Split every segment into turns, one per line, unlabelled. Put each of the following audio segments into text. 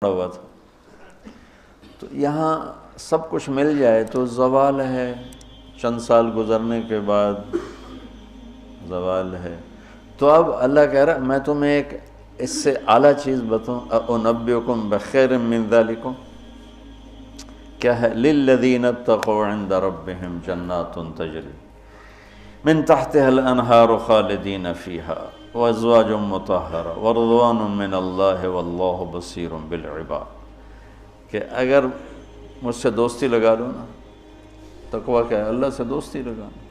ہوا تھا تو یہاں سب کچھ مل جائے تو زوال ہے، چند سال گزرنے کے بعد زوال ہے۔ تو اب اللہ کہہ رہا میں تمہیں ایک اس سے اعلیٰ چیز بتاؤں، انبئکم بخیر من ذالکم، کیا ہے؟ للذین اتقوا عند ربہم جنات تجری من تحتها الانہار خالدین فیہا وازواج مطہرہ ورضوان من اللہ واللہ بصیر بالعباد، کہ اگر مجھ سے دوستی لگا لو نا، تقویٰ کیا ہے؟ اللہ سے دوستی لگانا۔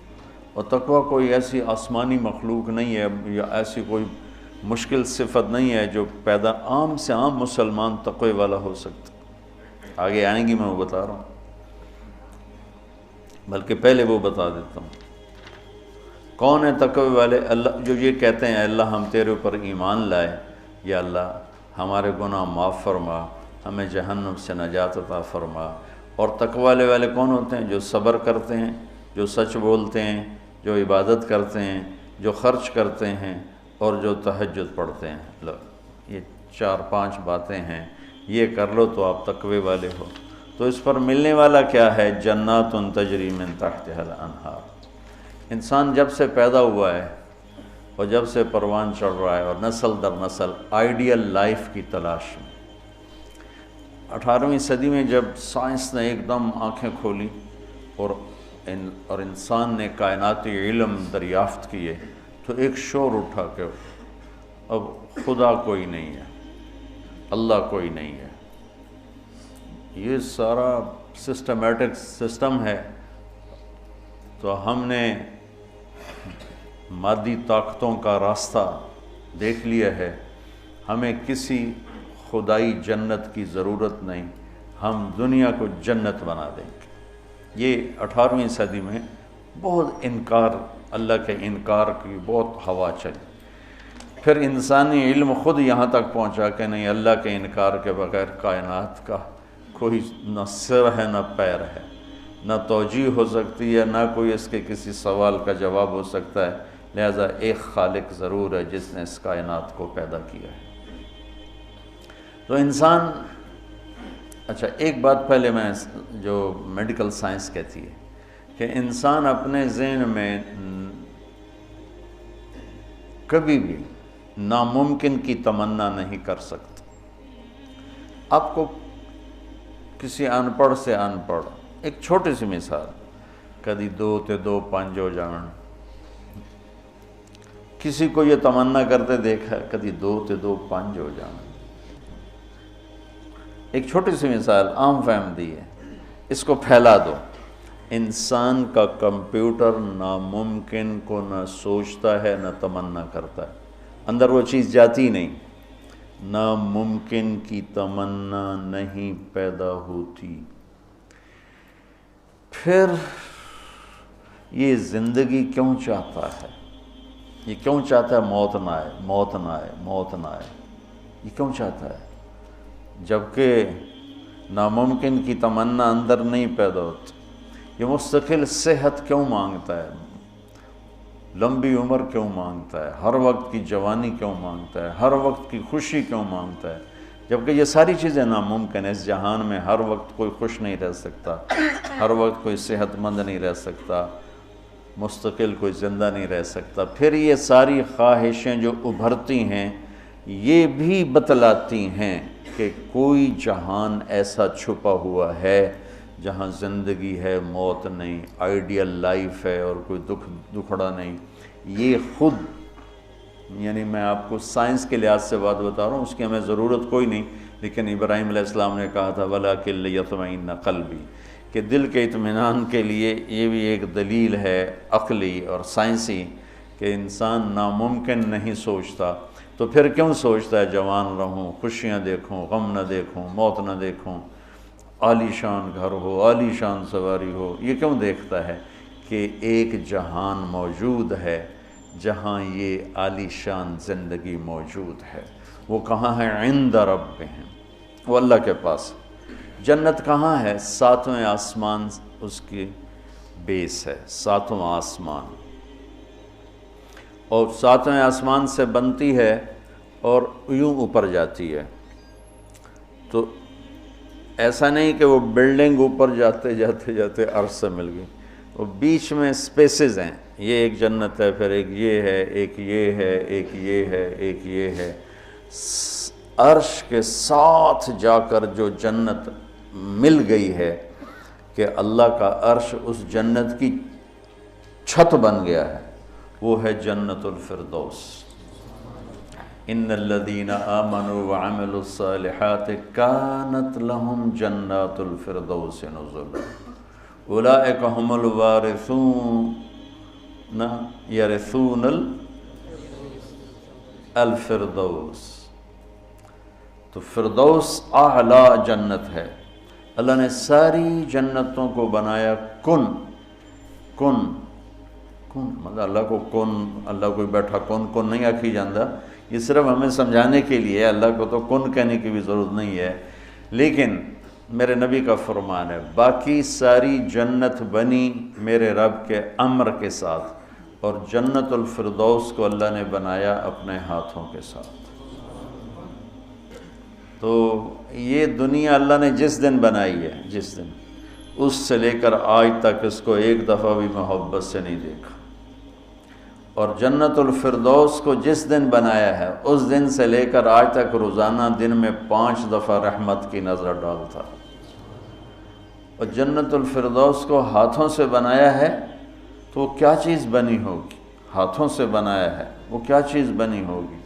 اور تقویٰ کوئی ایسی آسمانی مخلوق نہیں ہے یا ایسی کوئی مشکل صفت نہیں ہے جو پیدا عام سے عام مسلمان تقوی والا ہو سکتا۔ آگے آئیں گی، میں وہ بتا رہا ہوں، بلکہ پہلے وہ بتا دیتا ہوں کون ہے تقوی والے۔ اللہ جو یہ کہتے ہیں اللہ ہم تیرے اوپر ایمان لائے، یا اللہ ہمارے گناہ معاف فرما، ہمیں جہنم سے نجات عطا فرما۔ اور تقوی والے کون ہوتے ہیں؟ جو صبر کرتے ہیں، جو سچ بولتے ہیں، جو عبادت کرتے ہیں، جو خرچ کرتے ہیں اور جو تہجد پڑھتے ہیں۔ لو یہ 4-5 باتیں ہیں، یہ کر لو تو آپ تقوی والے ہو۔ تو اس پر ملنے والا کیا ہے؟ جنات تجری من تحتها الانہار۔ انسان جب سے پیدا ہوا ہے اور جب سے پروان چڑھ رہا ہے اور نسل در نسل آئیڈیل لائف کی تلاش میں، 18ویں صدی میں جب سائنس نے ایک دم آنکھیں کھولی اور انسان نے کائناتی علم دریافت کیے، تو ایک شور اٹھا کہ اب خدا کوئی نہیں ہے، اللہ کوئی نہیں ہے، یہ سارا سسٹمیٹک سسٹم ہے۔ تو ہم نے مادی طاقتوں کا راستہ دیکھ لیا ہے، ہمیں کسی خدائی جنت کی ضرورت نہیں، ہم دنیا کو جنت بنا دیں گے۔ یہ 18ویں صدی میں بہت انکار، اللہ کے انکار کی بہت ہوا چلی۔ پھر انسانی علم خود یہاں تک پہنچا کہ نہیں، اللہ کے انکار کے بغیر کائنات کا کوئی نہ سر ہے نہ پیر ہے، نہ توجیہ ہو سکتی ہے، نہ کوئی اس کے کسی سوال کا جواب ہو سکتا ہے، لہذا ایک خالق ضرور ہے جس نے اس کائنات کو پیدا کیا ہے۔ تو انسان، اچھا ایک بات پہلے میں جو میڈیکل سائنس کہتی ہے کہ انسان اپنے ذہن میں کبھی بھی ناممکن کی تمنا نہیں کر سکتا۔ آپ کو کسی ان پڑھ سے ان پڑھ، ایک چھوٹی سی مثال، کدی 2 تے 2 5 ہو جان، کسی کو یہ تمنا کرتے دیکھا کدی 2 تے 2 5 ہو جان۔ ایک چھوٹی سی مثال عام فہم دی ہے، اس کو پھیلا دو۔ انسان کا کمپیوٹر ناممکن کو نہ سوچتا ہے نہ تمنا کرتا ہے، اندر وہ چیز جاتی نہیں، ناممکن کی تمنا نہیں پیدا ہوتی۔ پھر یہ زندگی کیوں چاہتا ہے؟ یہ کیوں چاہتا ہے موت نہ آئے، موت نہ آئے، موت نہ آئے؟ یہ کیوں چاہتا ہے جبکہ ناممکن کی تمنا اندر نہیں پیدا ہوتی؟ یہ مستقل صحت کیوں مانگتا ہے، لمبی عمر کیوں مانگتا ہے، ہر وقت کی جوانی کیوں مانگتا ہے، ہر وقت کی خوشی کیوں مانگتا ہے، جبکہ یہ ساری چیزیں ناممکن ہیں۔ اس جہان میں ہر وقت کوئی خوش نہیں رہ سکتا، ہر وقت کوئی صحت مند نہیں رہ سکتا، مستقل کوئی زندہ نہیں رہ سکتا۔ پھر یہ ساری خواہشیں جو ابھرتی ہیں یہ بھی بتلاتی ہیں کہ کوئی جہان ایسا چھپا ہوا ہے جہاں زندگی ہے، موت نہیں، آئیڈیل لائف ہے اور کوئی دکھڑا نہیں۔ یہ خود، یعنی میں آپ کو سائنس کے لحاظ سے بات بتا رہا ہوں، اس کی ہمیں ضرورت کوئی نہیں، لیکن ابراہیم علیہ السلام نے کہا تھا وَلَٰكِن لِيَطْمَئِنَّ قَلْبِي، کہ دل کے اطمینان کے لیے یہ بھی ایک دلیل ہے عقلی اور سائنسی کہ انسان ناممکن نہیں سوچتا۔ تو پھر کیوں سوچتا ہے جوان رہوں، خوشیاں دیکھوں، غم نہ دیکھوں، موت نہ دیکھوں، عالی شان گھر ہو، عالی شان سواری ہو؟ یہ کیوں دیکھتا ہے کہ ایک جہان موجود ہے جہاں یہ عالی شان زندگی موجود ہے۔ وہ کہاں ہے؟ عند ربہم، وہ اللہ کے پاس۔ جنت کہاں ہے؟ 7ویں آسمان اس کی بیس ہے، 7واں آسمان، اور 7ویں آسمان سے بنتی ہے اور یوں اوپر جاتی ہے۔ تو ایسا نہیں کہ وہ بلڈنگ اوپر جاتے جاتے جاتے عرش سے مل گئی، وہ بیچ میں سپیسز ہیں، یہ ایک جنت ہے، پھر ایک یہ ہے، ایک یہ ہے، ایک یہ ہے، ایک یہ ہے۔ عرش کے ساتھ جا کر جو جنت مل گئی ہے کہ اللہ کا عرش اس جنت کی چھت بن گیا ہے، وہ ہے جنت الفردوس۔ ان الذین آمنوا وعملوا الصالحات کانت لهم جنات الفردوس نزلا اولئک هم الوارثون یرثون الفردوس۔ تو فردوس اعلیٰ جنت ہے۔ اللہ نے ساری جنتوں کو بنایا کن مطلب اللہ کو کن، اللہ کوئی بیٹھا کن نہیں آکھی جاندہ، یہ صرف ہمیں سمجھانے کے لیے ہے، اللہ کو تو کن کہنے کی بھی ضرورت نہیں ہے، لیکن میرے نبی کا فرمان ہے باقی ساری جنت بنی میرے رب کے امر کے ساتھ، اور جنت الفردوس کو اللہ نے بنایا اپنے ہاتھوں کے ساتھ۔ تو یہ دنیا اللہ نے جس دن بنائی ہے، جس دن، اس سے لے کر آج تک اس کو ایک دفعہ بھی محبت سے نہیں دیکھا، اور جنت الفردوس کو جس دن بنایا ہے اس دن سے لے کر آج تک روزانہ دن میں 5 دفعہ رحمت کی نظر ڈالتا۔ اور جنت الفردوس کو ہاتھوں سے بنایا ہے تو وہ کیا چیز بنی ہوگی؟ ہاتھوں سے بنایا ہے وہ کیا چیز بنی ہوگی؟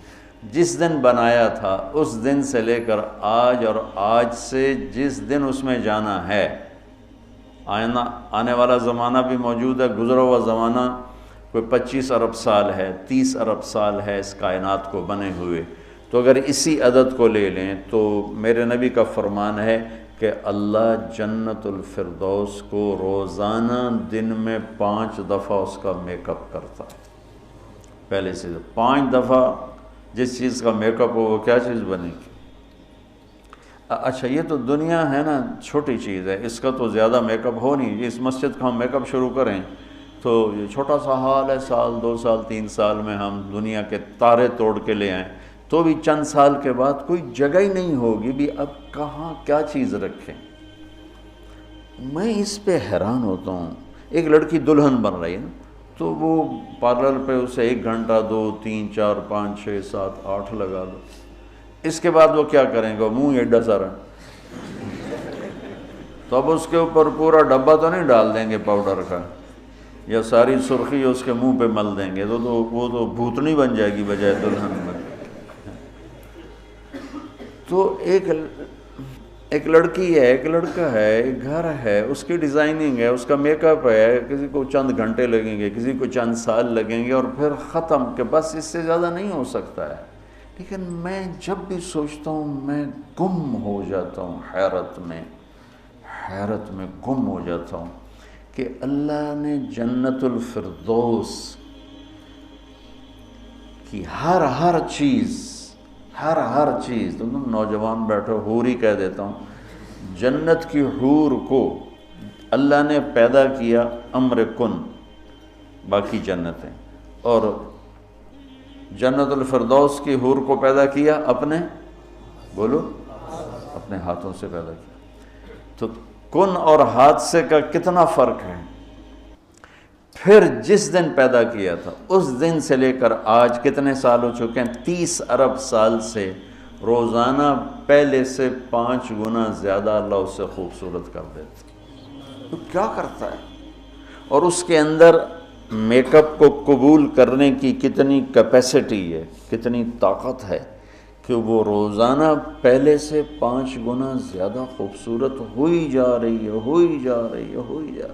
جس دن بنایا تھا اس دن سے لے کر آج، اور آج سے جس دن اس میں جانا ہے، آنے والا زمانہ بھی موجود ہے، گزرا ہوا زمانہ کوئی 25 ارب سال ہے، 30 ارب سال ہے اس کائنات کو بنے ہوئے، تو اگر اسی عدد کو لے لیں تو میرے نبی کا فرمان ہے کہ اللہ جنت الفردوس کو روزانہ دن میں 5 دفعہ اس کا میک اپ کرتا ہے۔ پہلے سے 5 دفعہ جس چیز کا میک اپ ہو وہ کیا چیز بنے گی؟ اچھا یہ تو دنیا ہے نا، چھوٹی چیز ہے، اس کا تو زیادہ میک اپ ہو نہیں، اس مسجد کا ہم میک اپ شروع کریں تو یہ چھوٹا سا حال ہے، سال 2 سال 3 سال میں ہم دنیا کے تارے توڑ کے لے آئیں، تو بھی چند سال کے بعد کوئی جگہ ہی نہیں ہوگی بھی اب کہاں کیا چیز رکھیں۔ میں اس پہ حیران ہوتا ہوں، ایک لڑکی دلہن بن رہی ہے نا، تو وہ پارلر پہ اسے 1 گھنٹہ 2 3 4 5 6 7 8 لگا دو، اس کے بعد وہ کیا کریں گے؟ منہ ایڈا سارا، تو اب اس کے اوپر پورا ڈبہ تو نہیں ڈال دیں گے پاؤڈر کا، یا ساری سرخی اس کے منہ پہ مل دیں گے، تو وہ تو بھوتنی بن جائے گی بجائے دلہن میں۔ تو ایک لڑکی ہے، ایک لڑکا ہے، ایک گھر ہے، اس کی ڈیزائننگ ہے، اس کا میک اپ ہے، کسی کو چند گھنٹے لگیں گے، کسی کو چند سال لگیں گے، اور پھر ختم، کہ بس اس سے زیادہ نہیں ہو سکتا ہے۔ لیکن میں جب بھی سوچتا ہوں میں گم ہو جاتا ہوں، حیرت میں گم ہو جاتا ہوں کہ اللہ نے جنت الفردوس کی ہر چیز، تم نوجوان بیٹھو، حور ہی کہہ دیتا ہوں، جنت کی حور کو اللہ نے پیدا کیا امر کن، باقی جنتیں، اور جنت الفردوس کی حور کو پیدا کیا اپنے ہاتھوں سے پیدا کیا۔ تو کن اور حادثے کا کتنا فرق ہے۔ پھر جس دن پیدا کیا تھا اس دن سے لے کر آج کتنے سال ہو چکے ہیں؟ 30 ارب سال سے روزانہ پہلے سے 5 گنا زیادہ اللہ اسے خوبصورت کر دیتا۔ تو کیا کرتا ہے؟ اور اس کے اندر میک اپ کو قبول کرنے کی کتنی کیپیسٹی ہے، کتنی طاقت ہے کہ وہ روزانہ پہلے سے 5 گنا زیادہ خوبصورت ہوئی جا رہی ہے۔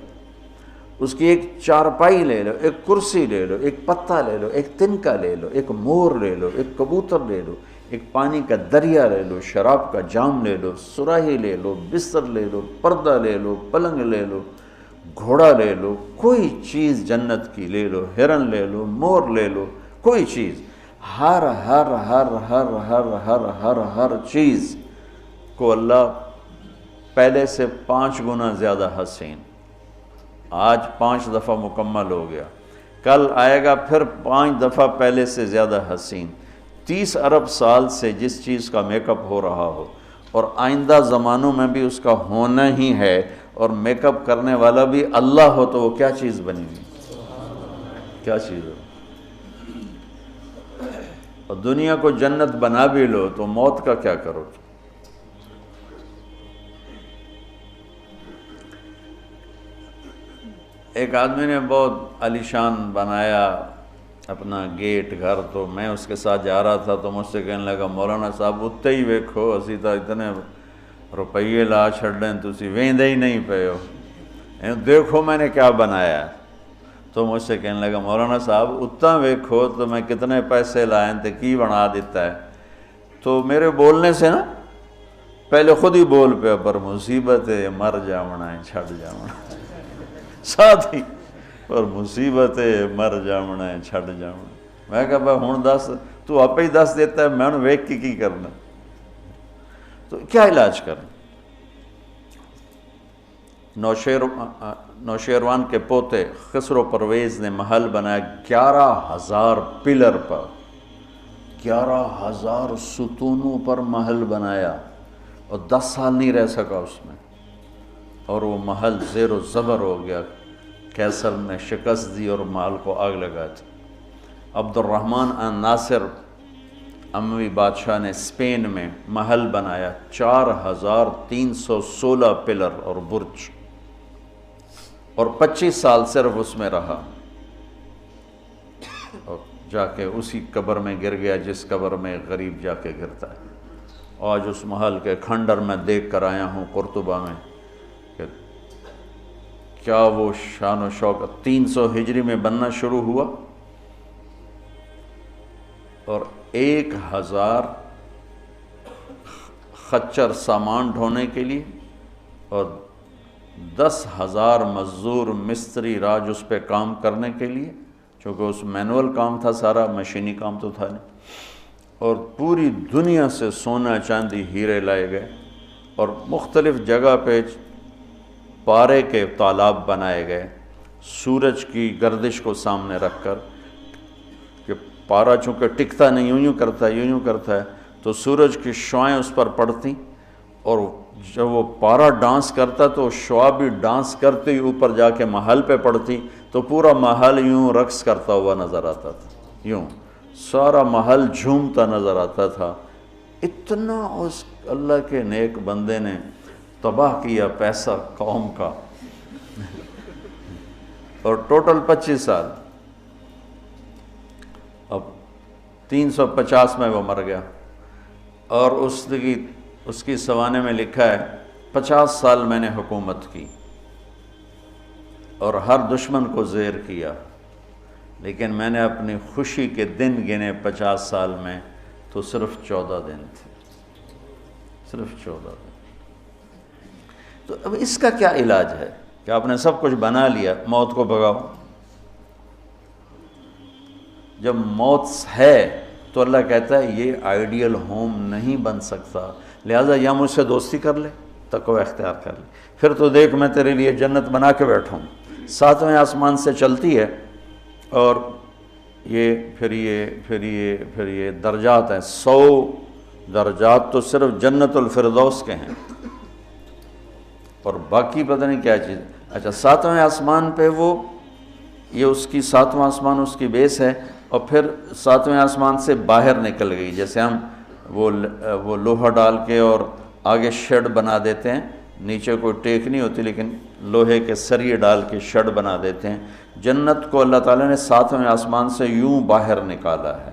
اس کی ایک چارپائی لے لو، ایک کرسی لے لو، ایک پتا لے لو، ایک تنکا لے لو، ایک مور لے لو، ایک کبوتر لے لو، ایک پانی کا دریا لے لو، شراب کا جام لے لو، سراہی لے لو، بستر لے لو، پردہ لے لو، پلنگ لے لو، گھوڑا لے لو، کوئی چیز جنت کی لے لو، ہرن لے لو، مور لے لو، کوئی چیز، ہر چیز کو اللہ پہلے سے 5 گنا زیادہ حسین، آج 5 دفعہ مکمل ہو گیا، کل آئے گا پھر 5 دفعہ پہلے سے زیادہ حسین۔ 30 ارب سال سے جس چیز کا میک اپ ہو رہا ہو، اور آئندہ زمانوں میں بھی اس کا ہونا ہی ہے، اور میک اپ کرنے والا بھی اللہ ہو تو وہ کیا چیز بنی ہوئی، کیا چیز ہو؟ اور دنیا کو جنت بنا بھی لو تو موت کا کیا کرو؟ ایک آدمی نے بہت عالیشان بنایا اپنا گیٹ گھر، تو میں اس کے ساتھ جا رہا تھا تو مجھ سے کہنے لگا مولانا صاحب اتنے ہی ویکھو اسی تو اتنے روپیے لا چھڑیں تسی ویندے ہی نہیں پے ہو، دیکھو میں نے کیا بنایا ہے۔ تو مجھ سے کہنے لگا مولانا صاحب اتنا ویکھو تو میں کتنے پیسے لائیں تے کی بنا دیتا ہے۔ تو میرے بولنے سے نا پہلے خود ہی بول پہ پر مصیبت ہے مر جاونا ہے چھڑ جاونا ہے، ساتھ ہی پر مصیبت ہے مر جاونا ہے چھڑ جاونا۔ میں کہا بھائی ہون دس تو آپ ہی دس دیتا ہے، میں نے ویک کی کرنا، تو کیا علاج کرنا؟ نوشیروان کے پوتے خسرو پرویز نے محل بنایا 11,000 پلر پر، 11,000 ستونوں پر محل بنایا، اور 10 سال نہیں رہ سکا اس میں، اور وہ محل زیر و زبر ہو گیا۔ کیسر نے شکست دی اور محل کو آگ لگا دی۔ عبد الرحمن ناصر اموی بادشاہ نے اسپین میں محل بنایا 4,316 پلر اور برج، اور 25 سال صرف اس میں رہا، اور جا کے اسی قبر میں گر گیا جس قبر میں غریب جا کے گرتا ہے۔ آج اس محل کے کھنڈر میں دیکھ کر آیا ہوں قرطبہ میں کہ کیا وہ شان و شوکت 300 ہجری میں بننا شروع ہوا، اور 1,000 خچر سامان ڈھونے کے لیے اور 10,000 مزدور مستری راج اس پہ کام کرنے کے لیے، چونکہ اس مینول کام تھا سارا، مشینی کام تو تھا نہیں، اور پوری دنیا سے سونا چاندی ہیرے لائے گئے، اور مختلف جگہ پہ پارے کے تالاب بنائے گئے سورج کی گردش کو سامنے رکھ کر، کہ پارا چونکہ ٹکتا نہیں، یوں کرتا ہے یوں کرتا ہے، تو سورج کی شعائیں اس پر پڑتی، اور جب وہ پارا ڈانس کرتا تو شعا بھی ڈانس کرتے ہی اوپر جا کے محل پہ پڑتی، تو پورا محل یوں رقص کرتا ہوا نظر آتا تھا، یوں سارا محل جھومتا نظر آتا تھا۔ اتنا اس اللہ کے نیک بندے نے تباہ کیا پیسہ قوم کا، اور ٹوٹل 25 سال، اب 350 میں وہ مر گیا، اور اس کی سوانے میں لکھا ہے 50 سال میں نے حکومت کی اور ہر دشمن کو زیر کیا، لیکن میں نے اپنی خوشی کے دن گنے 50 سال میں تو صرف 14 دن تھے، صرف 14 دن۔ تو اب اس کا کیا علاج ہے کہ آپ نے سب کچھ بنا لیا، موت کو بھگاؤ؟ جب موت ہے تو اللہ کہتا ہے یہ آئیڈیل ہوم نہیں بن سکتا، لہٰذا یا مجھ سے دوستی کر لے، تقوی اختیار کر لے، پھر تو دیکھ میں تیرے لیے جنت بنا کے بیٹھوں، 7ویں آسمان سے چلتی ہے، اور پھر یہ درجات ہیں، 100 درجات تو صرف جنت الفردوس کے ہیں، اور باقی پتہ نہیں کیا چیز۔ اچھا 7ویں آسمان پہ یہ اس کی 7واں آسمان اس کی بیس ہے، اور پھر 7ویں آسمان سے باہر نکل گئی، جیسے ہم وہ لوہا ڈال کے اور آگے شیڈ بنا دیتے ہیں، نیچے کوئی ٹیک نہیں ہوتی لیکن لوہے کے سریے ڈال کے شیڈ بنا دیتے ہیں، جنت کو اللہ تعالیٰ نے 7ویں آسمان سے یوں باہر نکالا ہے۔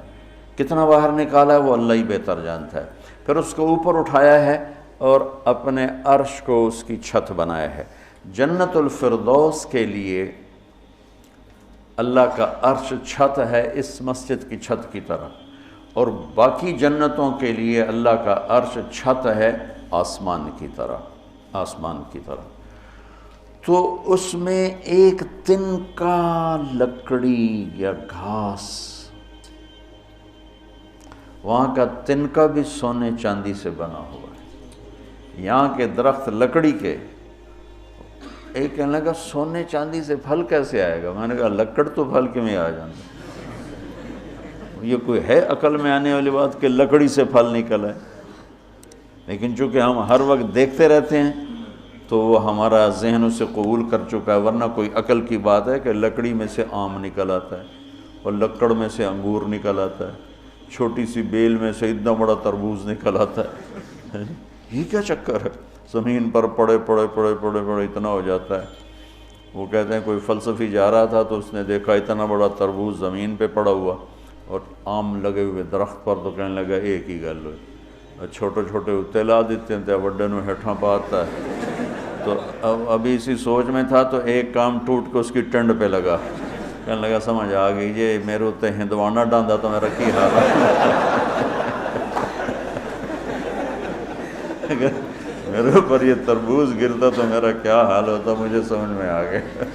کتنا باہر نکالا ہے وہ اللہ ہی بہتر جانتا ہے۔ پھر اس کو اوپر اٹھایا ہے اور اپنے عرش کو اس کی چھت بنایا ہے۔ جنت الفردوس کے لیے اللہ کا عرش چھت ہے اس مسجد کی چھت کی طرح، اور باقی جنتوں کے لیے اللہ کا عرش چھت ہے آسمان کی طرح، آسمان کی طرح۔ تو اس میں ایک تنکا لکڑی یا گھاس، وہاں کا تنکا بھی سونے چاندی سے بنا ہوا ہے، یہاں کے درخت لکڑی کے۔ ایک کہنے لگا سونے چاندی سے پھل کیسے آئے گا؟ میں نے کہا لکڑ تو پھل کیوں آ جانا، یہ کوئی ہے عقل میں آنے والی بات کہ لکڑی سے پھل نکل آئے؟ لیکن چونکہ ہم ہر وقت دیکھتے رہتے ہیں تو وہ ہمارا ذہن اسے قبول کر چکا ہے. ورنہ کوئی عقل کی بات ہے کہ لکڑی میں سے آم نکل آتا ہے اور لکڑ میں سے انگور نکل آتا ہے, چھوٹی سی بیل میں سے اتنا بڑا تربوز نکل آتا ہے. یہ کیا چکر ہے؟ زمین پر پڑے پڑے پڑے پڑے پڑے اتنا ہو جاتا ہے. وہ کہتے ہیں کوئی فلسفی جا رہا تھا تو اس نے دیکھا اتنا بڑا تربوز زمین پہ پڑا ہوا اور آم لگے ہوئے درخت پر, تو کہنے لگا ایک ہی گل ہوئی, چھوٹے چھوٹے اتلا دیتے ہیں وڈے نو ہیٹھاں پاتا ہے. تو ابھی اسی سوچ میں تھا تو ایک کام ٹوٹ کے اس کی ٹنڈ پہ لگا, کہنے لگا سمجھ آ گئی یہ میرے اتنے ہندوانہ ڈاندا تو میرا کی حال ہے. اگر میرے اوپر یہ تربوز گرتا تو میرا کیا حال ہوتا, مجھے سمجھ میں آ گیا.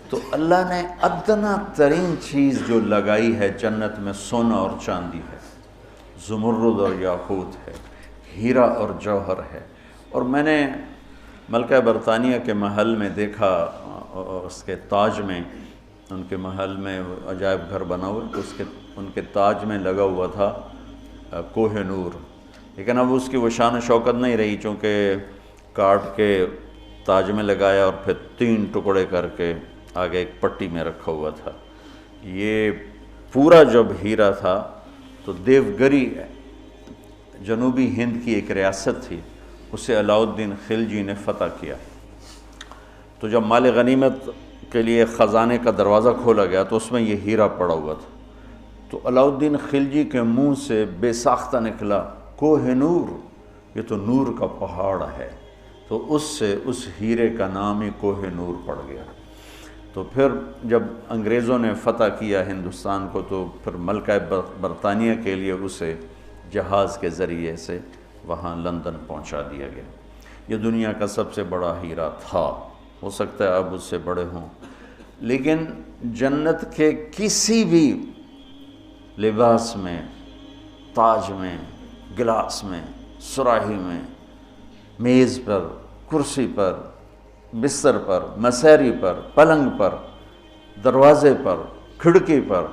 تو اللہ نے ادنا ترین چیز جو لگائی ہے جنت میں سونا اور چاندی ہے, زمرد اور یاقوت ہے, ہیرا اور جوہر ہے. اور میں نے ملکہ برطانیہ کے محل میں دیکھا, اس کے تاج میں, ان کے محل میں عجائب گھر بنا ہوا تو ان کے تاج میں لگا ہوا تھا کوہ نور. لیکن اب اس کی وہ شان و شوکت نہیں رہی, چونکہ کاٹ کے تاج میں لگایا اور پھر 3 ٹکڑے کر کے آگے ایک پٹی میں رکھا ہوا تھا. یہ پورا جب ہیرا تھا تو دیوگری جنوبی ہند کی ایک ریاست تھی, اسے علاؤ الدین خلجی نے فتح کیا. تو جب مال غنیمت کے لیے خزانے کا دروازہ کھولا گیا تو اس میں یہ ہیرا پڑا ہوا تھا. تو علاؤ الدین خلجی کے منہ سے بے ساختہ نکلا کوہ نور, یہ تو نور کا پہاڑ ہے. تو اس سے اس ہیرے کا نام ہی کوہ نور پڑ گیا. تو پھر جب انگریزوں نے فتح کیا ہندوستان کو تو پھر ملکہ برطانیہ کے لیے اسے جہاز کے ذریعے سے وہاں لندن پہنچا دیا گیا. یہ دنیا کا سب سے بڑا ہیرا تھا, ہو سکتا ہے اب اس سے بڑے ہوں, لیکن جنت کے کسی بھی لباس میں, تاج میں, گلاس میں, سراہی میں, میز پر, کرسی پر, بستر پر, مسیری پر, پلنگ پر, دروازے پر, کھڑکی پر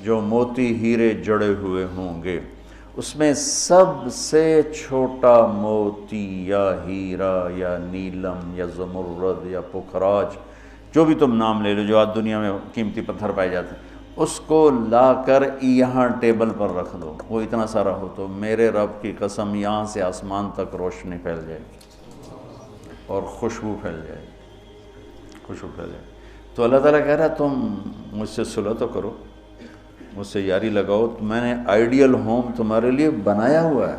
جو موتی ہیرے جڑے ہوئے ہوں گے, اس میں سب سے چھوٹا موتی یا ہیرا یا نیلم یا زمرد یا پکھراج, جو بھی تم نام لے لو جو آج دنیا میں قیمتی پتھر پائے جاتے ہیں, اس کو لا کر یہاں ٹیبل پر رکھ دو, وہ اتنا سارا ہو تو میرے رب کی قسم یہاں سے آسمان تک روشنی پھیل جائے گی اور خوشبو پھیل جائے گی, خوشبو پھیل جائے گی. تو اللہ تعالیٰ کہہ رہا ہے تم مجھ سے صلح تو کرو, مجھ سے یاری لگاؤ, تو میں نے آئیڈیل ہوم تمہارے لیے بنایا ہوا ہے.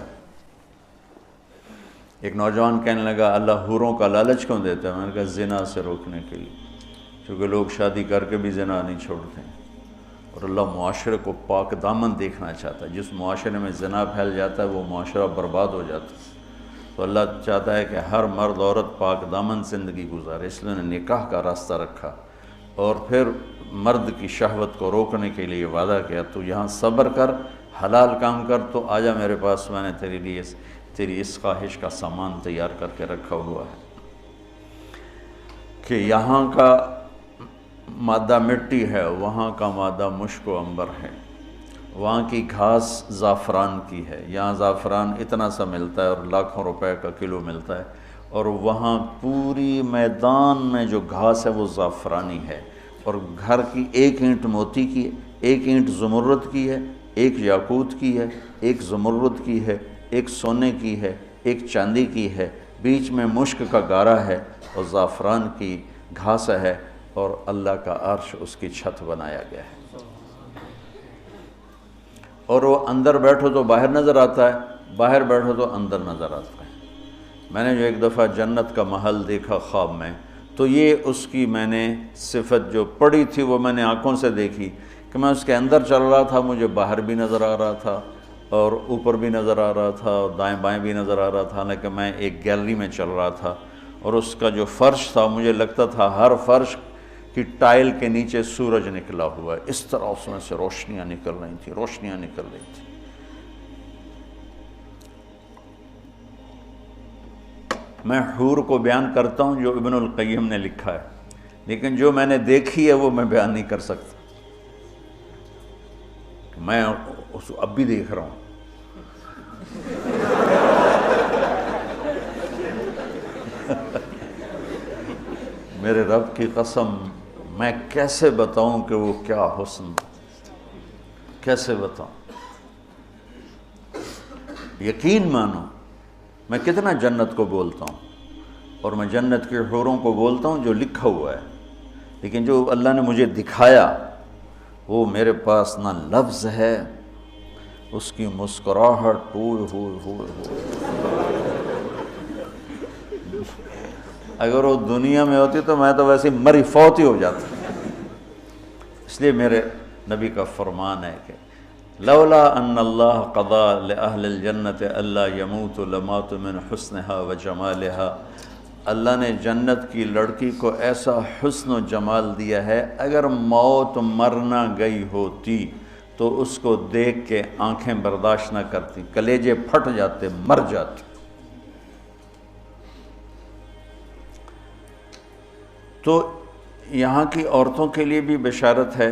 ایک نوجوان کہنے لگا اللہ حوروں کا لالچ کیوں دیتا ہے؟ میں نے کہا زنا سے روکنے کے لیے, کیونکہ لوگ شادی کر کے بھی زنا نہیں چھوڑتے ہیں, اور اللہ معاشرے کو پاک دامن دیکھنا چاہتا ہے. جس معاشرے میں زنا پھیل جاتا ہے وہ معاشرہ برباد ہو جاتا ہے. تو اللہ چاہتا ہے کہ ہر مرد عورت پاک دامن زندگی گزارے, اس لیے نے نکاح کا راستہ رکھا, اور پھر مرد کی شہوت کو روکنے کے لیے وعدہ کیا تو یہاں صبر کر, حلال کام کر, تو آجا میرے پاس, میں نے تیرے لیے تیری اس خواہش کا سامان تیار کر کے رکھا ہوا ہے. کہ یہاں کا مادہ مٹی ہے, وہاں کا مادہ مشک و عنبر ہے, وہاں کی گھاس زعفران کی ہے, یہاں زعفران اتنا سا ملتا ہے اور لاکھوں روپے کا کلو ملتا ہے, اور وہاں پوری میدان میں جو گھاس ہے وہ زعفرانی ہے, اور گھر کی 1 اینٹ موتی کی ہے, 1 اینٹ زمرد کی ہے, 1 یاقوت کی ہے, 1 زمرد کی ہے, 1 سونے کی ہے, 1 چاندی کی ہے, بیچ میں مشک کا گارا ہے اور زعفران کی گھاس ہے, اور اللہ کا عرش اس کی چھت بنایا گیا ہے. اور وہ اندر بیٹھو تو باہر نظر آتا ہے, باہر بیٹھو تو اندر نظر آتا ہے. میں نے جو ایک دفعہ جنت کا محل دیکھا خواب میں, تو یہ اس کی میں نے صفت جو پڑی تھی وہ میں نے آنکھوں سے دیکھی کہ میں اس کے اندر چل رہا تھا, مجھے باہر بھی نظر آ رہا تھا اور اوپر بھی نظر آ رہا تھا اور دائیں بائیں بھی نظر آ رہا تھا, حالانکہ میں ایک گیلری میں چل رہا تھا, اور اس کا جو فرش تھا مجھے لگتا تھا ہر فرش کی ٹائل کے نیچے سورج نکلا ہوا ہے, اس طرح اس میں سے روشنیاں نکل رہی تھیں, روشنیاں نکل رہی تھیں. میں حور کو بیان کرتا ہوں جو ابن القیم نے لکھا ہے, لیکن جو میں نے دیکھی ہے وہ میں بیان نہیں کر سکتا. میں اب بھی دیکھ رہا ہوں, میرے رب کی قسم میں کیسے بتاؤں کہ وہ کیا حسن، کیسے بتاؤں؟ یقین مانو میں کتنا جنت کو بولتا ہوں، اور میں جنت کے حوروں کو بولتا ہوں جو لکھا ہوا ہے، لیکن جو اللہ نے مجھے دکھایا وہ میرے پاس نہ لفظ ہے، اس کی مسکراہٹ ہوئے اگر وہ دنیا میں ہوتی تو میں تو ویسے مری فوت ہی ہو جاتا۔ اس لیے میرے نبی کا فرمان ہے کہ لولا ان اللہ قضا لأہل الجنت الا يموتوا لماتوا من حسنها وجمالها، اللہ نے جنت کی لڑکی کو ایسا حسن و جمال دیا ہے، اگر موت مرنا گئی ہوتی تو اس کو دیکھ کے آنکھیں برداشت نہ کرتی، کلیجے پھٹ جاتے، مر جاتے۔ تو یہاں کی عورتوں کے لیے بھی بشارت ہے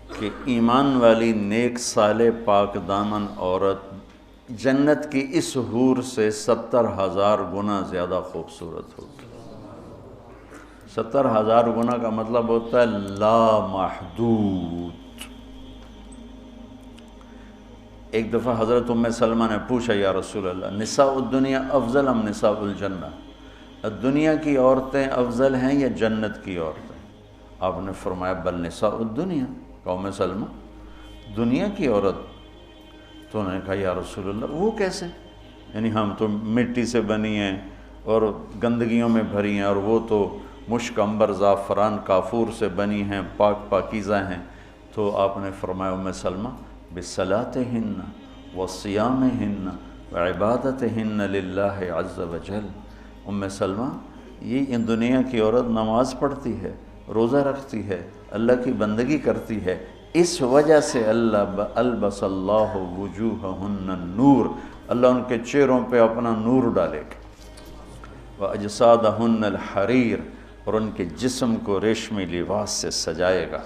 کہ ایمان والی نیک صالح پاک دامن عورت جنت کی اس حور سے 70,000 گنا زیادہ خوبصورت ہوگی۔ 70,000 گنا کا مطلب ہوتا ہے لا محدود۔ ایک دفعہ حضرت ام سلمہ نے پوچھا یا رسول اللہ، نساء الدنیا افضل ام نساء الجنہ؟ دنیا کی عورتیں افضل ہیں یا جنت کی عورتیں؟ آپ نے فرمایا بل نساء الدنیا۔ ام سلمہ دنیا کی عورت؟ تو انہوں نے کہا یا رسول اللہ وہ کیسے؟ یعنی ہم تو مٹی سے بنی ہیں اور گندگیوں میں بھری ہیں، اور وہ تو مشک عنبر زعفران کافور سے بنی ہیں، پاک پاکیزہ ہیں۔ تو آپ نے فرمایا ام سلمہ بصلاتہن وصیامہن وعبادتہن للہ عز وجل۔ ام سلمہ یہ ان دنیا کی عورت نماز پڑھتی ہے، روزہ رکھتی ہے، اللہ کی بندگی کرتی ہے، اس وجہ سے البس اللہ وجوہہن النور، اللہ ان کے چہروں پہ اپنا نور ڈالے گا، وَأَجْسَادَهُنَّ الْحَرِيرُ، اور ان کے جسم کو ریشمی لباس سے سجائے گا،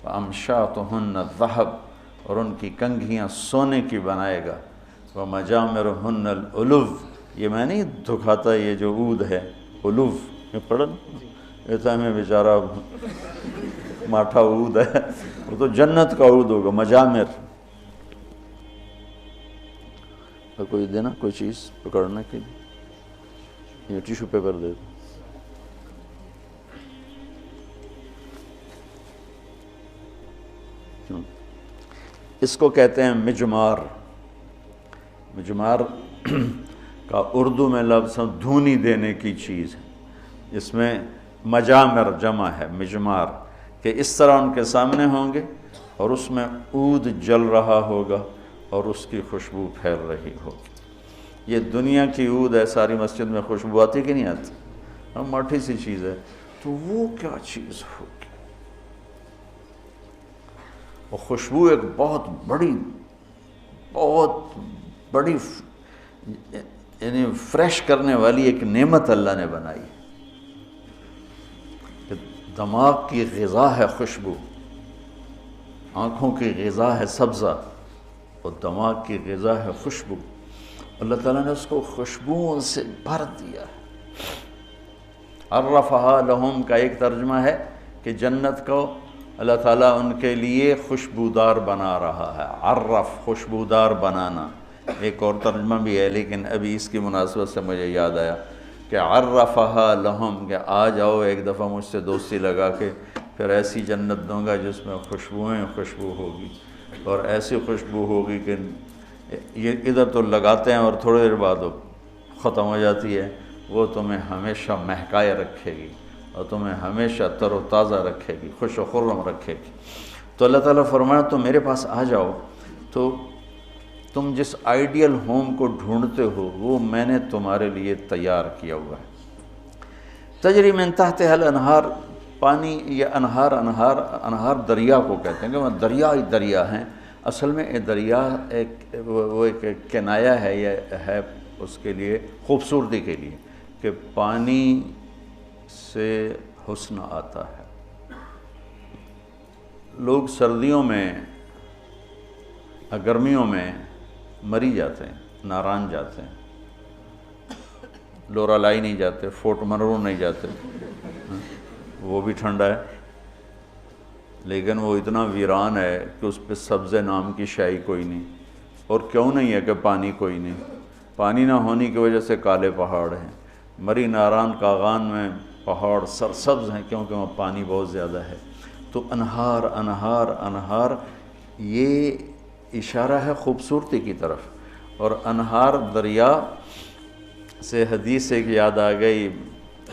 وَأَمْشَاطُهُنَّ الذَّهَبُ، اور ان کی کنگھیاں سونے کی بنائے گا، وَمَجَامِرُهُنَّ الْأُلُوفُ، یہ میں نہیں دکھاتا یہ جو عود ہے الوف، یہ پڑھن ایسا میں بیچارہ ماٹھا عود ہے، وہ تو جنت کا عود ہوگا، مجامر۔ کوئی دینا کوئی چیز پکڑنے کے لیے، یہ ٹیشو پیپر دے دو۔ اس کو کہتے ہیں مجمار۔ مجمار کا اردو میں لفظ دھونی دینے کی چیز ہے، اس میں مجامر جمع ہے مجمار، کہ اس طرح ان کے سامنے ہوں گے اور اس میں عود جل رہا ہوگا اور اس کی خوشبو پھیل رہی ہوگی۔ یہ دنیا کی عود ہے، ساری مسجد میں خوشبو آتی کہ نہیں آتی؟ ہم ماٹھی سی چیز ہے، تو وہ کیا چیز ہوگی؟ وہ خوشبو ایک بہت بڑی یعنی فریش کرنے والی ایک نعمت اللہ نے بنائی ہے، کہ دماغ کی غذا ہے خوشبو، آنکھوں کی غذا ہے سبزہ، اور دماغ کی غذا ہے خوشبو۔ اللہ تعالیٰ نے اس کو خوشبوؤں سے بھر دیا ہے۔ عرفہا لہم کا ایک ترجمہ ہے کہ جنت کو اللہ تعالیٰ ان کے لیے خوشبودار بنا رہا ہے۔ عرف خوشبودار بنانا، ایک اور ترجمہ بھی ہے لیکن ابھی اس کی مناسبت سے مجھے یاد آیا کہ عرفہا لہم، کہ آ جاؤ ایک دفعہ مجھ سے دوستی لگا کے، پھر ایسی جنت دوں گا جس میں خوشبوئیں خوشبو ہوگی، اور ایسی خوشبو ہوگی کہ یہ ادھر تو لگاتے ہیں اور تھوڑی دیر بعد وہ ختم ہو جاتی ہے، وہ تمہیں ہمیشہ مہکائے رکھے گی اور تمہیں ہمیشہ تر و تازہ رکھے گی، خوش و خرم رکھے گی۔ تو اللہ تعالیٰ فرمایا تم میرے پاس آ جاؤ، تو تم جس آئیڈیل ہوم کو ڈھونڈتے ہو وہ میں نے تمہارے لیے تیار کیا ہوا ہے۔ تجری من تحتہا الانہار، پانی یا انہار دریا کو کہتے ہیں، کہ وہ دریائی دریا ہیں۔ اصل میں یہ دریا وہ ایک کنایہ ہے، یہ ہے اس کے لیے خوبصورتی کے لیے، کہ پانی سے حسن آتا ہے۔ لوگ سردیوں میں گرمیوں میں مری جاتے ہیں، ناران جاتے ہیں، لورالائی نہیں جاتے، فورٹ منرو نہیں جاتے، وہ بھی ٹھنڈا ہے، لیکن وہ اتنا ویران ہے کہ اس پہ سبز نام کی شائی کوئی نہیں۔ اور کیوں نہیں ہے کہ پانی کوئی نہیں؟ پانی نہ ہونے کی وجہ سے کالے پہاڑ ہیں۔ مری ناران کاغان میں پہاڑ سرسبز ہیں کیونکہ وہاں پانی بہت زیادہ ہے۔ تو انہار انہار انہار، یہ اشارہ ہے خوبصورتی کی طرف۔ اور انہار دریا سے حدیث ایک یاد آ گئی،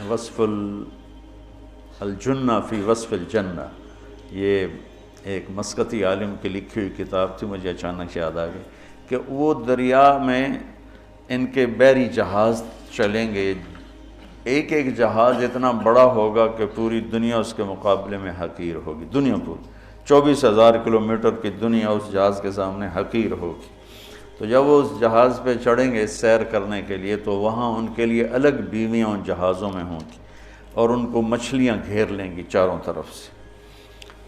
وصف الجنہ فی وصف الجنہ، یہ ایک مسقطی عالم کی لکھی ہوئی کتاب تھی، مجھے اچانک یاد آ گئی کہ وہ دریا میں ان کے بحری جہاز چلیں گے، ایک ایک جہاز اتنا بڑا ہوگا کہ پوری دنیا اس کے مقابلے میں حقیر ہوگی۔ دنیا پوری 24,000 کلومیٹر کی دنیا اس جہاز کے سامنے حقیر ہوگی۔ تو جب وہ اس جہاز پہ چڑھیں گے سیر کرنے کے لیے، تو وہاں ان کے لیے الگ بیویاں ان جہازوں میں ہوں گی، اور ان کو مچھلیاں گھیر لیں گی چاروں طرف سے۔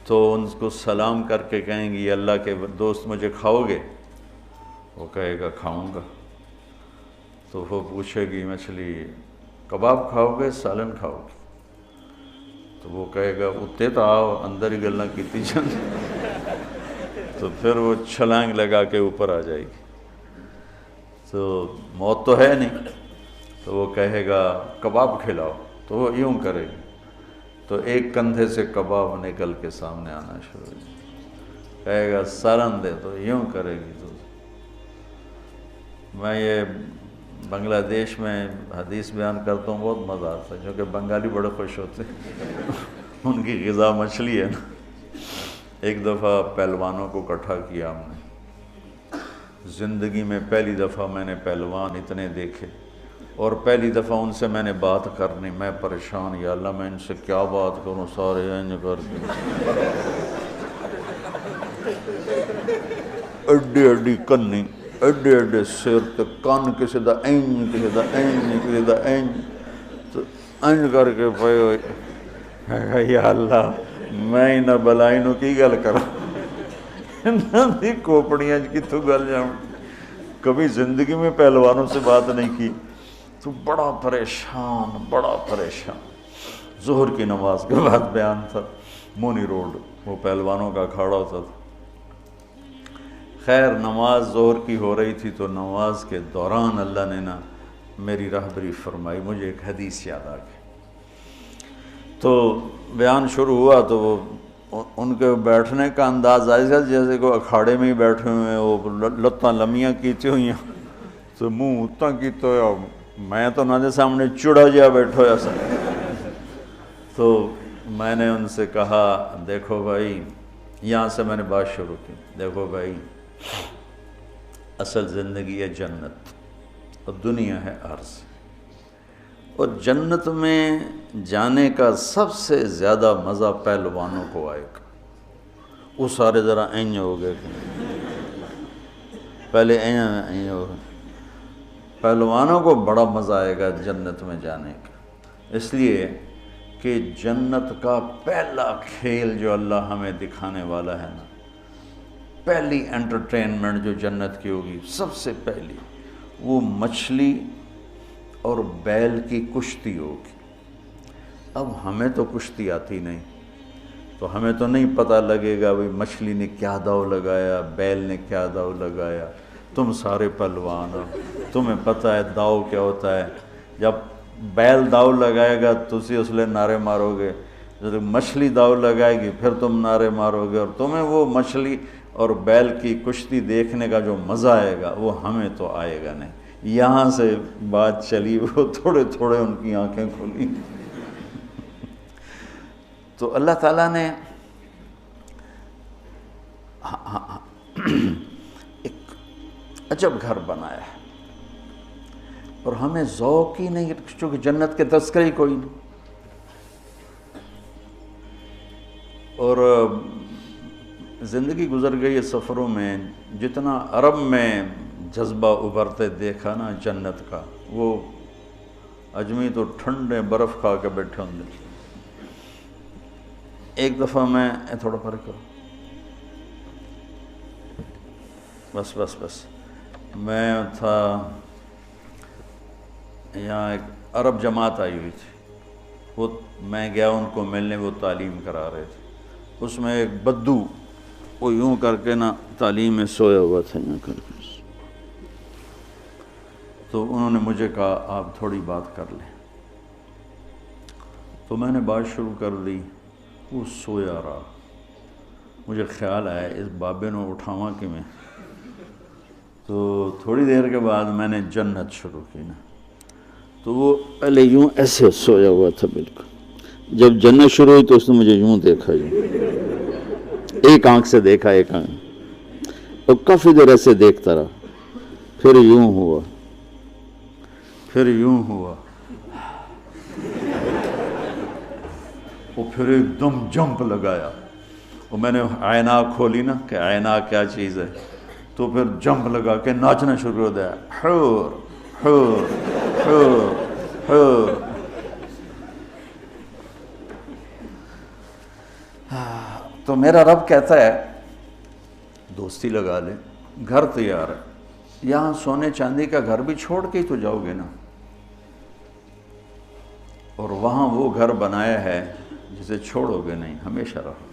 تو ان کو سلام کر کے کہیں گی، اللہ کے دوست مجھے کھاؤ گے؟ وہ کہے گا کھاؤں گا۔ تو وہ پوچھے گی مچھلی، کباب کھاؤ گے سالن کھاؤ گے؟ تو وہ کہے گا اتے تو آؤ اندر ہی گلاں کیتی جان۔ تو پھر وہ چھلانگ لگا کے اوپر آ جائے گی۔ تو موت تو ہے نہیں، تو وہ کہے گا کباب کھلاؤ، تو وہ یوں کرے گی، تو ایک کندھے سے کباب نکل کے سامنے آنا شروع ہو جائے، کہے گا سالن دے، تو یوں کرے گی۔ تو میں یہ بنگلہ دیش میں حدیث بیان کرتا ہوں، بہت مزہ آتا ہے، کیونکہ بنگالی بڑے خوش ہوتے ہیں، ان کی غذا مچھلی ہے نا۔ ایک دفعہ پہلوانوں کو اکٹھا کیا ہم نے، زندگی میں پہلی دفعہ میں نے پہلوان اتنے دیکھے، اور پہلی دفعہ ان سے میں نے بات کرنی، میں پریشان، یا اللہ میں ان سے کیا بات کروں، سارے انج کر کے اڈی اڈی کنی، اڈے اڈے سر تے کان کسی دا اینج کسی دا اینج کسی دا اینج، تو اینج کر کے پے ہوئے، یا اللہ میں انہاں بلائی نو کی گل کراں، انہاں دی کھوپڑیاں کتھوں گل جاؤں۔ کبھی زندگی میں پہلوانوں سے بات نہیں کی، تو بڑا پریشان بڑا پریشان۔ ظہر کی نماز کے بعد بیان تھا، مونی روڈ، وہ پہلوانوں کا اکھاڑا ہوتا تھا۔ خیر نماز ظہر کی ہو رہی تھی، تو نماز کے دوران اللہ نے نا میری راہبری فرمائی، مجھے ایک حدیث یاد آ گئی۔ تو بیان شروع ہوا، تو وہ ان کے بیٹھنے کا انداز ایسا جیسے کہ اکھاڑے میں ہی بیٹھے ہوئے ہیں، وہ لتاں لمیاں کیتی ہوئی ہیں، تو منہ اتنا کیتا ہوا، میں تو نہ دے سامنے چڑا جہا بیٹھا ہوا سا۔ تو میں نے ان سے کہا دیکھو بھائی، یہاں سے میں نے بات شروع کی، دیکھو بھائی اصل زندگی ہے جنت، اور دنیا ہے عرض، اور جنت میں جانے کا سب سے زیادہ مزہ پہلوانوں کو آئے گا۔ وہ سارے ذرا این ہو گئے، پہلے این ہو گئے، پہلوانوں کو بڑا مزہ آئے گا جنت میں جانے کا، اس لیے کہ جنت کا پہلا کھیل جو اللہ ہمیں دکھانے والا ہے نا، پہلی انٹرٹینمنٹ جو جنت کی ہوگی سب سے پہلی، وہ مچھلی اور بیل کی کشتی ہوگی۔ اب ہمیں تو کشتی آتی نہیں، تو ہمیں تو نہیں پتہ لگے گا بھئی مچھلی نے کیا داؤ لگایا، بیل نے کیا داؤ لگایا۔ تم سارے پہلوان ہو، تمہیں پتہ ہے داؤ کیا ہوتا ہے۔ جب بیل داؤ لگائے گا تسی اس لئے نعرے مارو گے، جب مچھلی داؤ لگائے گی پھر تم نعرے مارو گے، اور تمہیں وہ مچھلی اور بیل کی کشتی دیکھنے کا جو مزہ آئے گا وہ ہمیں تو آئے گا نہیں۔ یہاں سے بات چلی، وہ تھوڑے تھوڑے ان کی آنکھیں کھلی۔ تو اللہ تعالیٰ نے ایک عجب گھر بنایا ہے، اور ہمیں ذوق ہی نہیں، چونکہ جنت کے تذکرے ہی کوئی نہیں۔ اور زندگی گزر گئی ہے سفروں میں، جتنا عرب میں جذبہ ابھرتے دیکھا نا جنت کا، وہ اجمی تو ٹھنڈے برف کھا کے بیٹھے ہوں گے۔ ایک دفعہ میں تھوڑا فرق کرو، بس میں تھا یہاں، ایک عرب جماعت آئی ہوئی تھی، وہ میں گیا ان کو ملنے، وہ تعلیم کرا رہے تھے، اس میں ایک بدو وہ یوں کر کے نا تعلیم میں سویا ہوا تھا یوں کر کے، تو انہوں نے مجھے کہا آپ تھوڑی بات کر لیں، تو میں نے بات شروع کر دی، وہ سویا رہا، مجھے خیال آیا اس بابے نے اٹھاواں کہ میں، تو تھوڑی دیر کے بعد میں نے جنت شروع کی نا، تو وہ پہلے یوں ایسے سویا ہوا تھا بالکل، جب جنت شروع ہوئی تو اس نے مجھے یوں دیکھا، ایک آنکھ سے دیکھا، ایک آنکھ، اور کافی دیر ایسے دیکھتا رہا، پھر یوں ہوا، پھر یوں ہوا، وہ پھر ایک دم جمپ لگایا، اور میں نے عینک کھولی نا کہ عینک کیا چیز ہے، تو پھر جمپ لگا کے ناچنا شروع ہو گیا، حور حور حور حور۔ تو میرا رب کہتا ہے دوستی لگا لے، گھر تیار ہے، یہاں سونے چاندی کا گھر بھی چھوڑ کے ہی تو جاؤ گے نا، اور وہاں وہ گھر بنایا ہے جسے چھوڑو گے نہیں، ہمیشہ رہو۔